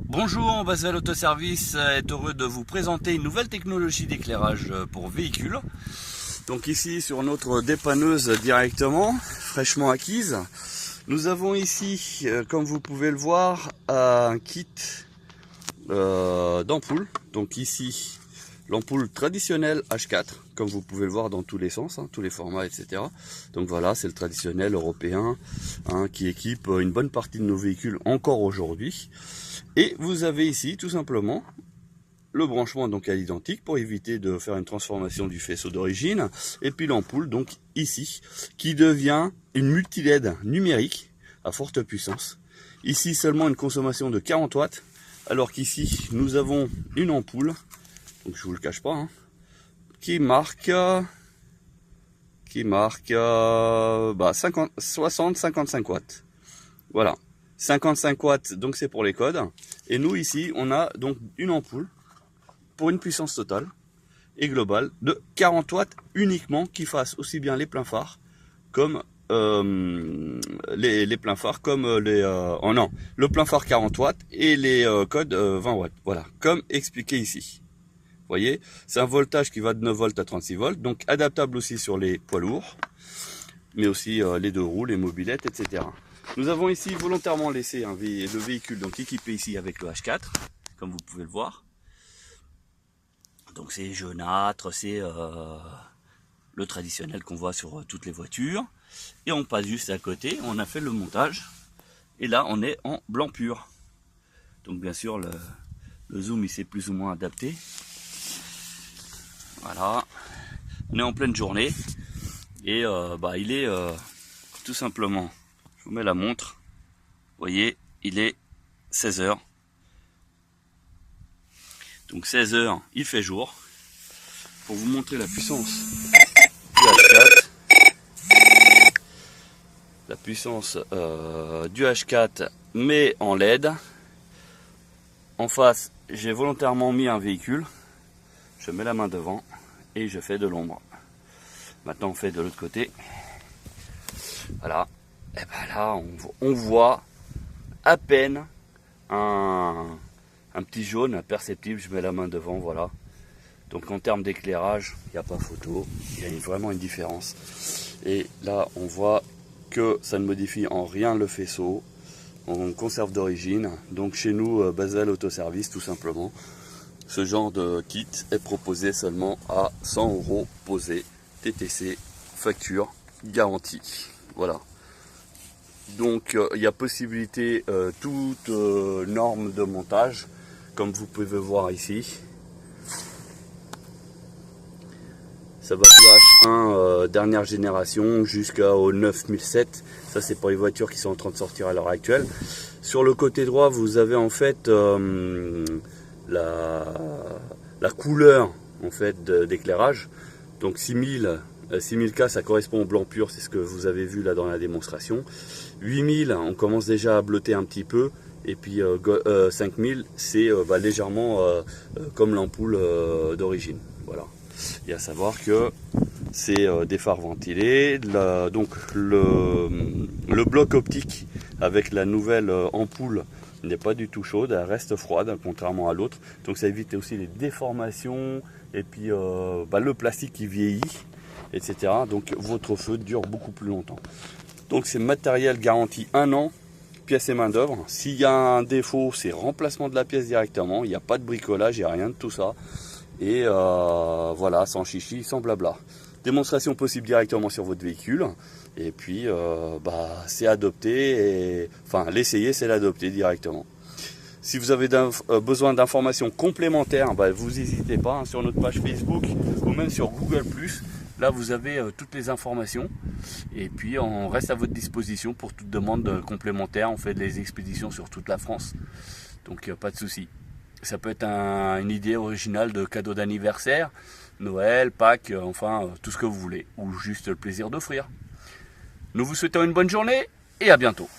Bonjour, Basel Autoservice est heureux de vous présenter une nouvelle technologie d'éclairage pour véhicules. Donc ici sur notre dépanneuse directement, fraîchement acquise, nous avons ici, comme vous pouvez le voir, un kit d'ampoule. Donc ici, l'ampoule traditionnelle H4, comme vous pouvez le voir dans tous les sens, tous les formats, etc. Donc voilà, c'est le traditionnel européen qui équipe une bonne partie de nos véhicules encore aujourd'hui. Et vous avez ici tout simplement le branchement donc à l'identique pour éviter de faire une transformation du faisceau d'origine. Et puis l'ampoule donc ici qui devient une multi-LED numérique à forte puissance. Ici seulement une consommation de 40 watts alors qu'ici nous avons une ampoule, donc je vous le cache pas, qui marque 60-55 watts. Voilà. 55 watts, donc c'est pour les codes. Et nous ici, on a donc une ampoule pour une puissance totale et globale de 40 watts uniquement, qui fasse aussi bien les pleins phares comme les pleins phares comme le plein phare 40 watts et les codes 20 watts. Voilà, comme expliqué ici. Vous voyez, c'est un voltage qui va de 9 volts à 36 volts, donc adaptable aussi sur les poids lourds, mais aussi les deux roues, les mobylettes, etc. Nous avons ici volontairement laissé le véhicule donc équipé ici avec le H4, comme vous pouvez le voir. Donc c'est jaunâtre, c'est le traditionnel qu'on voit sur toutes les voitures. Et on passe juste à côté, on a fait le montage. Et là on est en blanc pur. Donc bien sûr le zoom il s'est plus ou moins adapté. Voilà, on est en pleine journée. Et il est tout simplement... Je vous mets la montre, vous voyez, il est 16 h. Donc 16 h, il fait jour. Pour vous montrer la puissance du H4. La puissance du H4, mais en LED. En face, j'ai volontairement mis un véhicule. Je mets la main devant et je fais de l'ombre. Maintenant, on fait de l'autre côté. Voilà. Et ben là, on voit à peine un petit jaune imperceptible. Je mets la main devant, voilà. Donc en termes d'éclairage, il n'y a pas photo. Il y a vraiment une différence. Et là, on voit que ça ne modifie en rien le faisceau. On conserve d'origine. Donc chez nous, Basel Autoservice, tout simplement, ce genre de kit est proposé seulement à 100 € posé, TTC, facture, garantie. Voilà. Donc il y a possibilité toute norme de montage, comme vous pouvez voir ici. Ça va du H1 dernière génération jusqu'au 9007. Ça c'est pour les voitures qui sont en train de sortir à l'heure actuelle. Sur le côté droit, vous avez en fait la couleur en fait d'éclairage. Donc 6000K, ça correspond au blanc pur, c'est ce que vous avez vu là dans la démonstration. 8000, on commence déjà à blotter un petit peu. Et puis 5000, c'est légèrement comme l'ampoule d'origine. Voilà. Et à savoir que c'est des phares ventilés. Donc le bloc optique avec la nouvelle ampoule n'est pas du tout chaude, elle reste froide, contrairement à l'autre. Donc ça évite aussi les déformations et puis le plastique qui vieillit, etc. Donc votre feu dure beaucoup plus longtemps. Donc c'est matériel garanti 1 an, pièces et main d'œuvre. S'il y a un défaut, c'est remplacement de la pièce directement. Il n'y a pas de bricolage, il n'y a rien de tout ça. Et voilà, sans chichi, sans blabla. Démonstration possible directement sur votre véhicule. Et puis c'est adopté. Enfin, l'essayer, c'est l'adopter directement. Si vous avez besoin d'informations complémentaires, vous n'hésitez pas sur notre page Facebook ou même sur Google+. Là, vous avez toutes les informations. Et puis, on reste à votre disposition pour toute demande complémentaire. On fait des expéditions sur toute la France. Donc, pas de souci. Ça peut être une idée originale de cadeau d'anniversaire, Noël, Pâques, enfin, tout ce que vous voulez. Ou juste le plaisir d'offrir. Nous vous souhaitons une bonne journée et à bientôt.